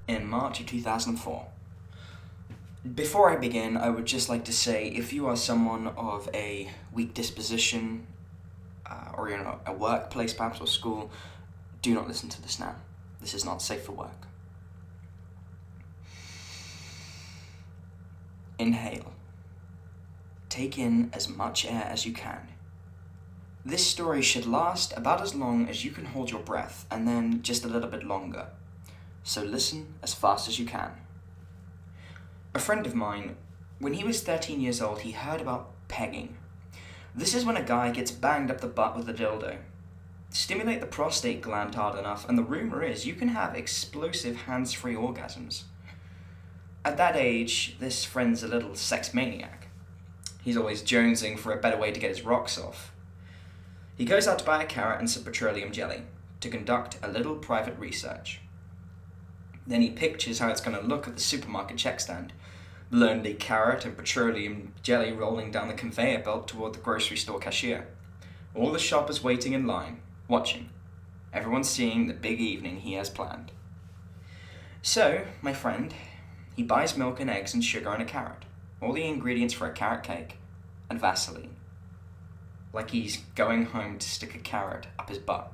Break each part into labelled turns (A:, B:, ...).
A: in March of 2004. Before I begin, I would just like to say, if you are someone of a weak disposition, or you're in a workplace perhaps or school, do not listen to this now. This is not safe for work. Inhale. Take in as much air as you can. This story should last about as long as you can hold your breath, and then just a little bit longer. So listen as fast as you can. A friend of mine, when he was 13 years old, he heard about pegging. This is when a guy gets banged up the butt with a dildo. Stimulate the prostate gland hard enough, and the rumor is you can have explosive hands-free orgasms. At that age, this friend's a little sex maniac. He's always jonesing for a better way to get his rocks off. He goes out to buy a carrot and some petroleum jelly to conduct a little private research. Then he pictures how it's going to look at the supermarket check stand. Lonely carrot and petroleum jelly rolling down the conveyor belt toward the grocery store cashier. All the shoppers waiting in line, watching. Everyone seeing the big evening he has planned. So, my friend, he buys milk and eggs and sugar and a carrot. All the ingredients for a carrot cake, and Vaseline. Like he's going home to stick a carrot up his butt.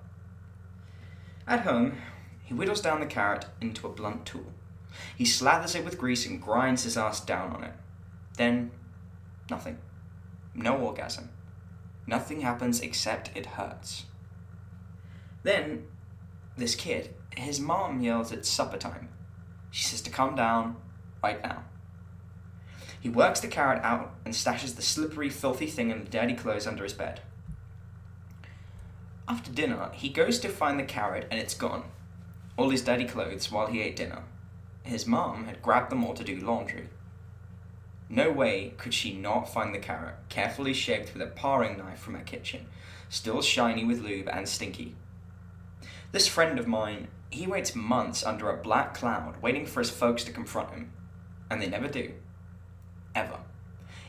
A: At home, he whittles down the carrot into a blunt tool. He slathers it with grease and grinds his ass down on it. Then, nothing. No orgasm. Nothing happens except it hurts. Then, this kid, his mom yells it's supper time. She says to calm down right now. He works the carrot out and stashes the slippery, filthy thing in the dirty clothes under his bed. After dinner, he goes to find the carrot and it's gone. All his dirty clothes while he ate dinner. His mom had grabbed them all to do laundry. No way could she not find the carrot, carefully shaped with a paring knife from her kitchen, still shiny with lube and stinky. This friend of mine, he waits months under a black cloud, waiting for his folks to confront him. And they never do. Ever.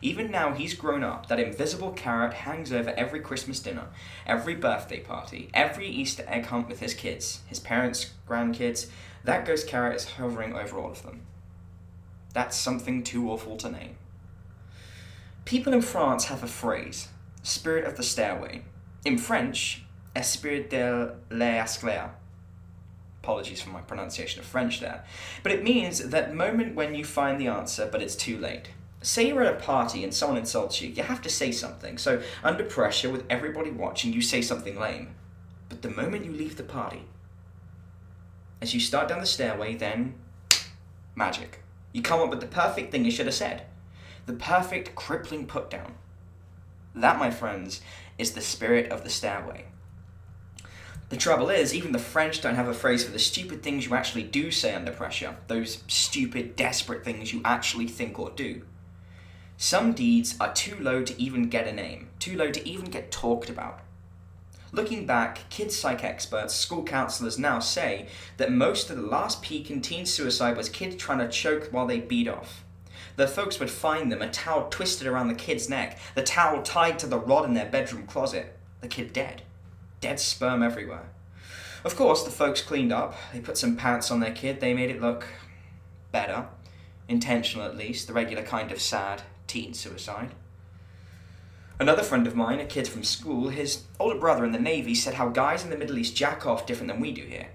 A: Even now he's grown up, that invisible carrot hangs over every Christmas dinner, every birthday party, every Easter egg hunt with his kids, his parents, grandkids. That ghost carrot is hovering over all of them. That's something too awful to name. People in France have a phrase, spirit of the stairway. In French, esprit de l'escalier. Apologies for my pronunciation of French there. But it means that moment when you find the answer, but it's too late. Say you're at a party and someone insults you, you have to say something. So under pressure with everybody watching, you say something lame. But the moment you leave the party, as you start down the stairway, then magic. You come up with the perfect thing you should have said. The perfect crippling put down. That, my friends, is the spirit of the stairway. The trouble is, even the French don't have a phrase for the stupid things you actually do say under pressure. Those stupid, desperate things you actually think or do. Some deeds are too low to even get a name, too low to even get talked about. Looking back, kids psych experts, school counselors now say that most of the last peak in teen suicide was kids trying to choke while they beat off. Their folks would find them, a towel twisted around the kid's neck, the towel tied to the rod in their bedroom closet, the kid dead. Dead sperm everywhere. Of course, the folks cleaned up, they put some pants on their kid, they made it look better. Intentional at least, the regular kind of sad teen suicide. Another friend of mine, a kid from school, his older brother in the Navy said how guys in the Middle East jack off different than we do here.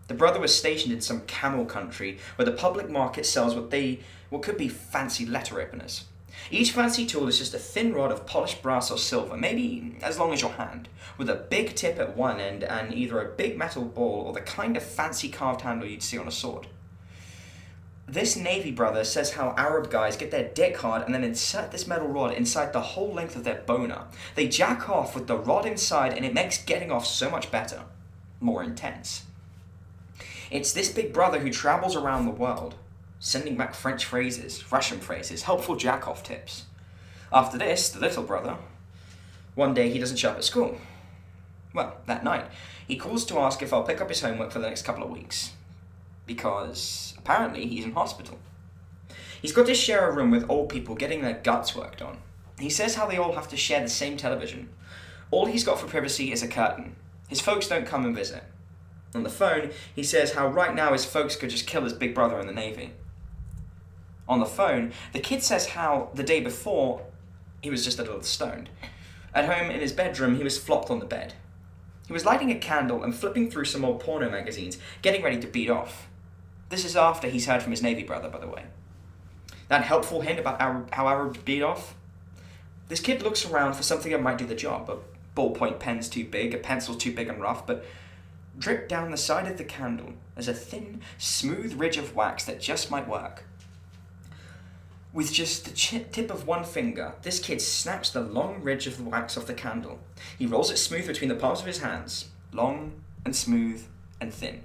A: The brother was stationed in some camel country where the public market sells what could be fancy letter openers. Each fancy tool is just a thin rod of polished brass or silver, maybe as long as your hand, with a big tip at one end and either a big metal ball or the kind of fancy carved handle you'd see on a sword. This Navy brother says how Arab guys get their dick hard and then insert this metal rod inside the whole length of their boner. They jack off with the rod inside and it makes getting off so much better, more intense. It's this big brother who travels around the world, sending back French phrases, Russian phrases, helpful jack-off tips. After this, the little brother, one day he doesn't show up at school. Well, that night, he calls to ask if I'll pick up his homework for the next couple of weeks. Because apparently he's in hospital. He's got to share a room with old people getting their guts worked on. He says how they all have to share the same television. All he's got for privacy is a curtain. His folks don't come and visit. On the phone, he says how right now his folks could just kill his big brother in the Navy. On the phone, the kid says how the day before, he was just a little stoned. At home, in his bedroom, he was flopped on the bed. He was lighting a candle and flipping through some old porno magazines, getting ready to beat off. This is after he's heard from his Navy brother, by the way. That helpful hint about how Arab beat off? This kid looks around for something that might do the job. A ballpoint pen's too big, a pencil's too big and rough, but dripped down the side of the candle is a thin, smooth ridge of wax that just might work. With just the tip of one finger, this kid snaps the long ridge of the wax off the candle. He rolls it smooth between the palms of his hands, long and smooth and thin.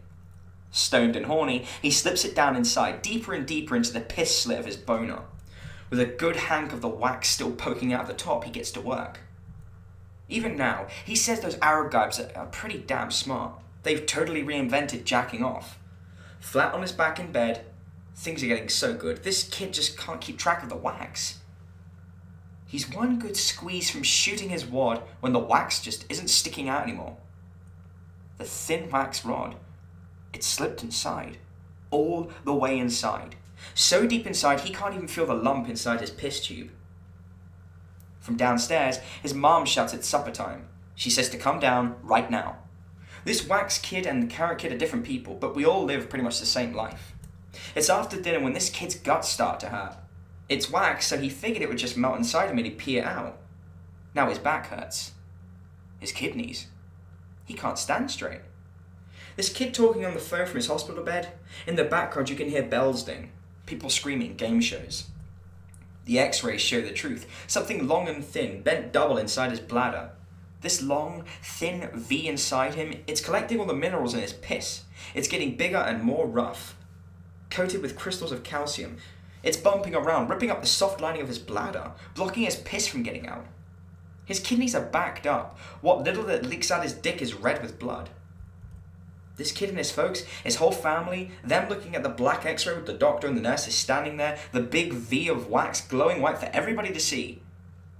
A: Stoned and horny, he slips it down inside, deeper and deeper into the piss slit of his boner. With a good hank of the wax still poking out the top, he gets to work. Even now, he says those Arab guys are pretty damn smart. They've totally reinvented jacking off. Flat on his back in bed, things are getting so good, this kid just can't keep track of the wax. He's one good squeeze from shooting his wad when the wax just isn't sticking out anymore. The thin wax rod, it slipped inside, all the way inside. So deep inside, he can't even feel the lump inside his piss tube. From downstairs, his mom shouts it's supper time. She says to come down right now. This wax kid and the carrot kid are different people, but we all live pretty much the same life. It's after dinner when this kid's guts start to hurt. It's wax, so he figured it would just melt inside him and he'd pee it out. Now his back hurts. His kidneys. He can't stand straight. This kid talking on the phone from his hospital bed. In the background you can hear bells ding. People screaming, game shows. The x-rays show the truth. Something long and thin, bent double inside his bladder. This long, thin V inside him, it's collecting all the minerals in his piss. It's getting bigger and more rough. Coated with crystals of calcium. It's bumping around, ripping up the soft lining of his bladder, blocking his piss from getting out. His kidneys are backed up. What little that leaks out his dick is red with blood. This kid and his folks, his whole family, them looking at the black x-ray with the doctor and the nurses standing there, the big V of wax glowing white for everybody to see.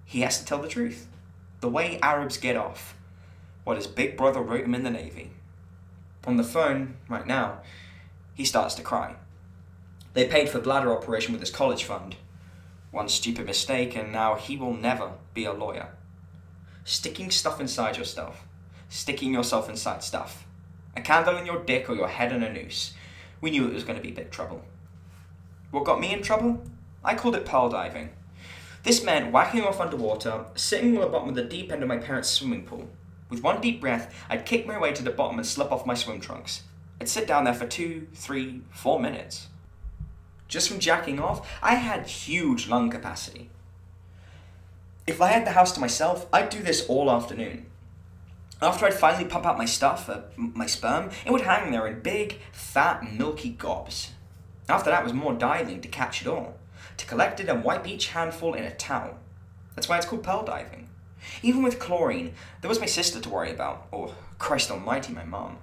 A: He has to tell the truth. The way Arabs get off. What his big brother wrote him in the Navy. On the phone, right now, he starts to cry. They paid for bladder operation with his college fund. One stupid mistake and now he will never be a lawyer. Sticking stuff inside yourself. Sticking yourself inside stuff. A candle in your dick or your head in a noose. We knew it was going to be big trouble. What got me in trouble? I called it pearl diving. This meant whacking off underwater, sitting on the bottom of the deep end of my parents' swimming pool. With one deep breath, I'd kick my way to the bottom and slip off my swim trunks. I'd sit down there for 2, 3, 4 minutes. Just from jacking off, I had huge lung capacity. If I had the house to myself, I'd do this all afternoon. After I'd finally pump out my stuff, my sperm, it would hang there in big, fat, milky gobs. After that was more diving to catch it all, to collect it and wipe each handful in a towel. That's why it's called pearl diving. Even with chlorine, there was my sister to worry about, or Christ almighty, my mom.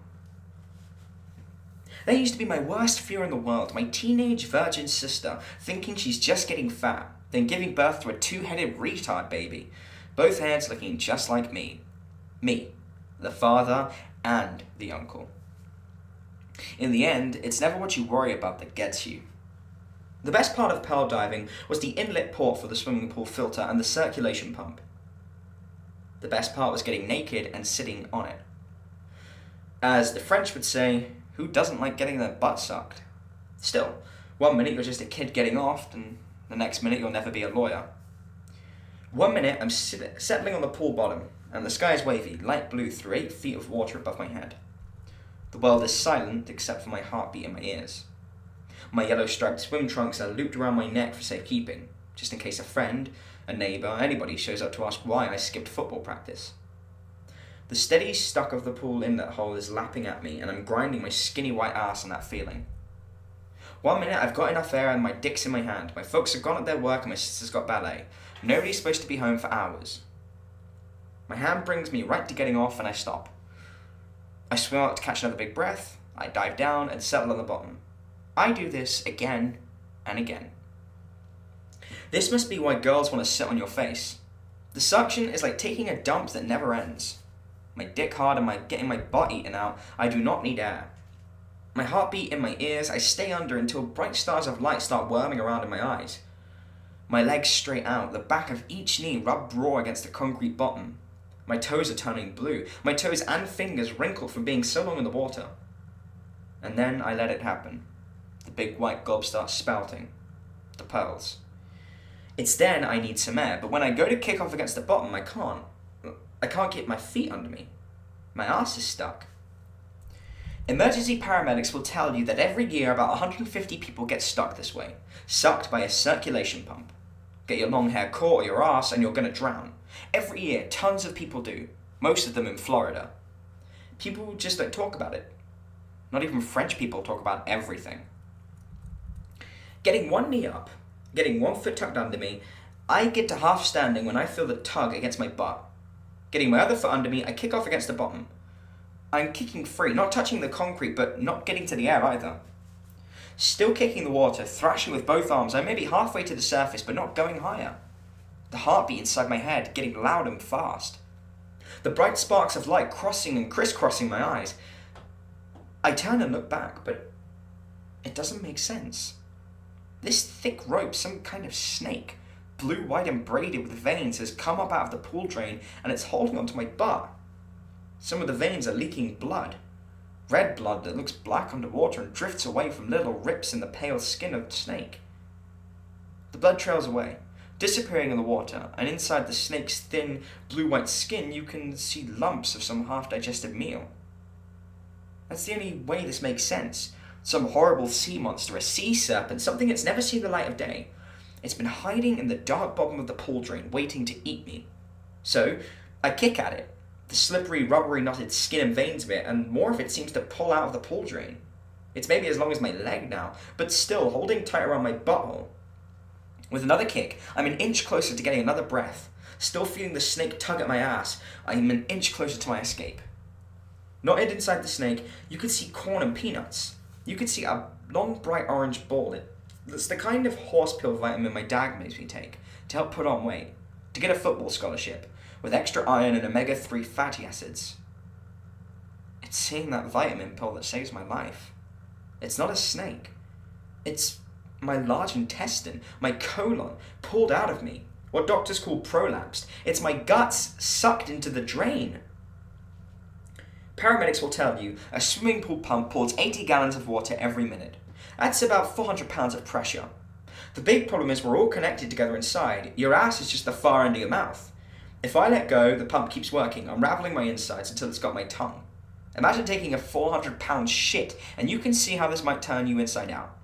A: That used to be my worst fear in the world, my teenage virgin sister thinking she's just getting fat, then giving birth to a two-headed retard baby, both heads looking just like me. Me, the father and the uncle. In the end, it's never what you worry about that gets you. The best part of pearl diving was the inlet port for the swimming pool filter and the circulation pump. The best part was getting naked and sitting on it. As the French would say, who doesn't like getting their butt sucked? Still, 1 minute you're just a kid getting off, and the next minute you'll never be a lawyer. 1 minute I'm settling on the pool bottom, and the sky is wavy, light blue through 8 feet of water above my head. The world is silent except for my heartbeat in my ears. My yellow striped swim trunks are looped around my neck for safekeeping, just in case a friend, a neighbour, anybody shows up to ask why I skipped football practice. The steady stuck of the pool inlet hole is lapping at me, and I'm grinding my skinny white ass on that feeling. 1 minute I've got enough air and my dick's in my hand. My folks have gone at their work and my sister's got ballet. Nobody's supposed to be home for hours. My hand brings me right to getting off and I stop. I swim out to catch another big breath, I dive down and settle on the bottom. I do this again and again. This must be why girls want to sit on your face. The suction is like taking a dump that never ends. my dick hard and getting my butt eaten out, I do not need air. My heartbeat in my ears, I stay under until bright stars of light start whirling around in my eyes. My legs straight out, the back of each knee rubbed raw against the concrete bottom. My toes are turning blue, my toes and fingers wrinkled from being so long in the water. And then I let it happen. The big white gob starts spouting. The pearls. It's then I need some air, but when I go to kick off against the bottom, I can't. I can't get my feet under me. My ass is stuck. Emergency paramedics will tell you that every year about 150 people get stuck this way, sucked by a circulation pump. Get your long hair caught or your ass and you're gonna drown. Every year, tons of people do, most of them in Florida. People just don't talk about it. Not even French people talk about everything. Getting one knee up, getting one foot tucked under me, I get to half standing when I feel the tug against my butt. Getting my other foot under me, I kick off against the bottom. I'm kicking free, not touching the concrete, but not getting to the air either. Still kicking the water, thrashing with both arms, I may be halfway to the surface, but not going higher. The heartbeat inside my head getting loud and fast. The bright sparks of light crossing and crisscrossing my eyes. I turn and look back, but it doesn't make sense. This thick rope, some kind of snake, blue, white and braided with veins, has come up out of the pool drain and it's holding onto my butt. Some of the veins are leaking blood. Red blood that looks black underwater and drifts away from little rips in the pale skin of the snake. The blood trails away, disappearing in the water, and inside the snake's thin, blue-white skin you can see lumps of some half-digested meal. That's the only way this makes sense. Some horrible sea monster, a sea serpent, something that's never seen the light of day. It's been hiding in the dark bottom of the pool drain, waiting to eat me. So, I kick at it. The slippery, rubbery, knotted skin and veins bit, and more of it seems to pull out of the pool drain. It's maybe as long as my leg now, but still holding tight around my butthole. With another kick, I'm an inch closer to getting another breath. Still feeling the snake tug at my ass, I'm an inch closer to my escape. Knotted inside the snake, you could see corn and peanuts. You could see a long, bright orange ball. That's the kind of horse pill vitamin my dad makes me take to help put on weight, to get a football scholarship, with extra iron and omega-3 fatty acids. It's seeing that vitamin pill that saves my life. It's not a snake. It's my large intestine, my colon, pulled out of me. What doctors call prolapsed. It's my guts sucked into the drain. Paramedics will tell you a swimming pool pump pulls 80 gallons of water every minute. That's about 400 pounds of pressure. The big problem is we're all connected together inside. Your ass is just the far end of your mouth. If I let go, the pump keeps working, unraveling my insides until it's got my tongue. Imagine taking a 400-pound shit, and you can see how this might turn you inside out.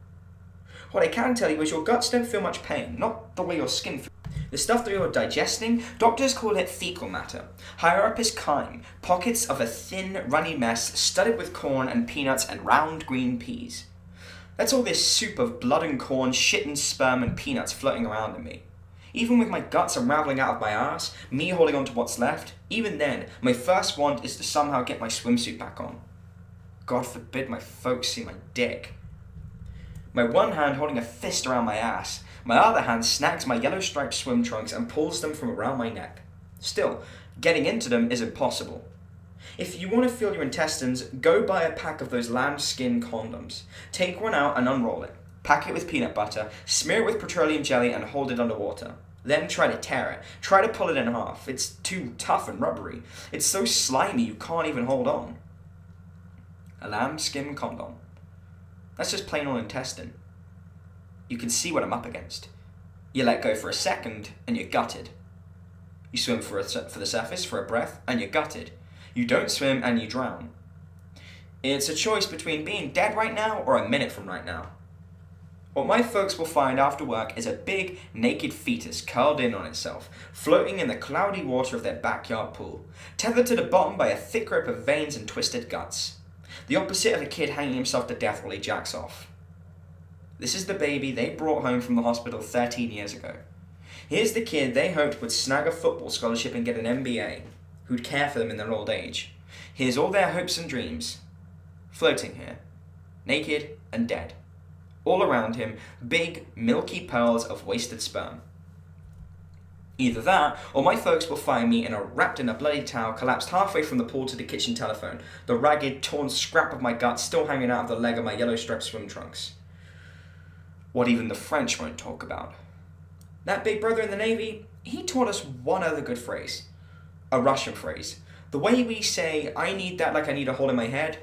A: What I can tell you is your guts don't feel much pain, not the way your skin feels. The stuff that you're digesting, doctors call it fecal matter. Higher up is chyme, pockets of a thin, runny mess studded with corn and peanuts and round green peas. That's all this soup of blood and corn, shit and sperm and peanuts floating around in me. Even with my guts unraveling out of my ass, me holding on to what's left, even then, my first want is to somehow get my swimsuit back on. God forbid my folks see my dick. My one hand holding a fist around my ass, my other hand snags my yellow striped swim trunks and pulls them from around my neck. Still, getting into them is impossible. If you want to feel your intestines, go buy a pack of those lambskin condoms. Take one out and unroll it. Pack it with peanut butter, smear it with petroleum jelly and hold it underwater. Then try to tear it. Try to pull it in half. It's too tough and rubbery. It's so slimy you can't even hold on. A lambskin condom. That's just plain old intestine. You can see what I'm up against. You let go for a second, and you're gutted. You swim for the surface for a breath, and you're gutted. You don't swim, and you drown. It's a choice between being dead right now or a minute from right now. What my folks will find after work is a big, naked fetus curled in on itself, floating in the cloudy water of their backyard pool, tethered to the bottom by a thick rope of veins and twisted guts. The opposite of a kid hanging himself to death while he jacks off. This is the baby they brought home from the hospital 13 years ago. Here's the kid they hoped would snag a football scholarship and get an MBA, who'd care for them in their old age. Here's all their hopes and dreams, floating here, naked and dead. All around him, big, milky pearls of wasted sperm. Either that, or my folks will find me wrapped in a bloody towel, collapsed halfway from the pool to the kitchen telephone, the ragged, torn scrap of my gut still hanging out of the leg of my yellow-striped swim trunks. What even the French won't talk about. That big brother in the Navy, he taught us one other good phrase. A Russian phrase. The way we say, I need that like I need a hole in my head,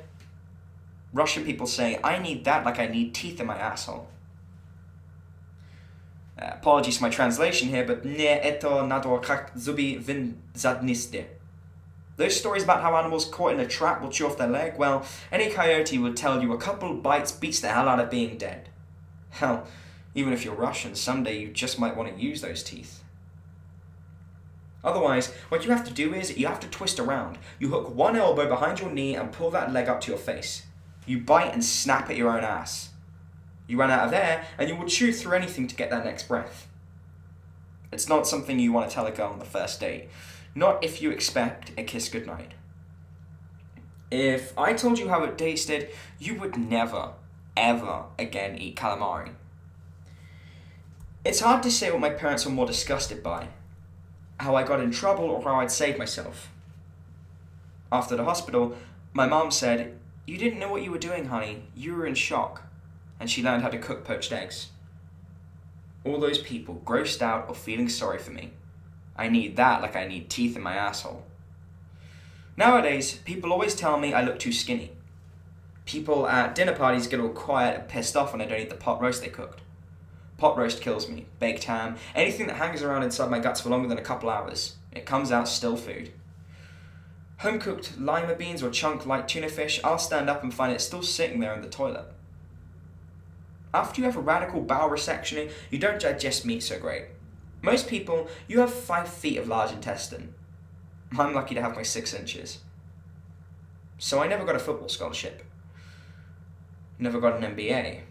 A: Russian people say, I need that like I need teeth in my asshole. Apologies for my translation here, but ne eto nador kak zubi vin zadniste. Those stories about how animals caught in a trap will chew off their leg, well, any coyote would tell you a couple bites beats the hell out of being dead. Hell, even if you're Russian, someday you just might want to use those teeth. Otherwise, what you have to do is, you have to twist around. You hook one elbow behind your knee and pull that leg up to your face. You bite and snap at your own ass. You run out of air, and you will chew through anything to get that next breath. It's not something you want to tell a girl on the first date. Not if you expect a kiss goodnight. If I told you how it tasted, you would never, ever again eat calamari. It's hard to say what my parents were more disgusted by. How I got in trouble or how I'd saved myself. After the hospital, my mom said, "You didn't know what you were doing, honey. You were in shock." And she learned how to cook poached eggs. All those people grossed out or feeling sorry for me. I need that like I need teeth in my asshole. Nowadays, people always tell me I look too skinny. People at dinner parties get all quiet and pissed off when I don't eat the pot roast they cooked. Pot roast kills me. Baked ham, anything that hangs around inside my guts for longer than a couple hours. It comes out still food. Home-cooked lima beans or chunk light tuna fish, I'll stand up and find it still sitting there in the toilet. After you have a radical bowel resection, you don't digest meat so great. Most people, you have 5 feet of large intestine. I'm lucky to have my 6 inches. So I never got a football scholarship. Never got an MBA.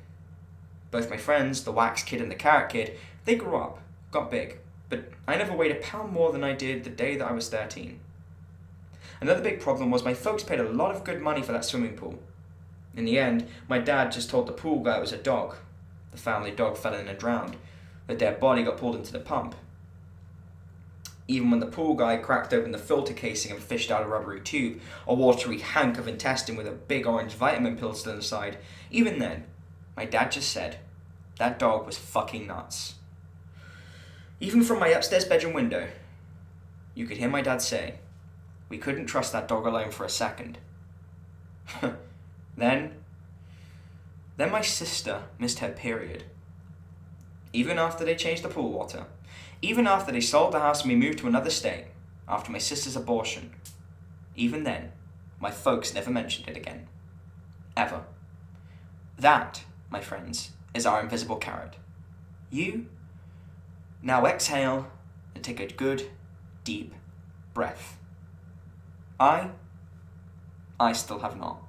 A: Both my friends, the wax kid and the carrot kid, they grew up, got big, but I never weighed a pound more than I did the day that I was 13. Another big problem was my folks paid a lot of good money for that swimming pool. In the end, my dad just told the pool guy it was a dog. The family dog fell in and drowned. The dead body got pulled into the pump. Even when the pool guy cracked open the filter casing and fished out a rubbery tube, a watery hank of intestine with a big orange vitamin pill still inside, even then, my dad just said, that dog was fucking nuts. Even from my upstairs bedroom window, you could hear my dad say, we couldn't trust that dog alone for a second. Then my sister missed her period. Even after they changed the pool water. Even after they sold the house and we moved to another state. After my sister's abortion. Even then, my folks never mentioned it again. Ever. That, my friends, is our invisible carrot. You now exhale and take a good, deep breath. I still have not.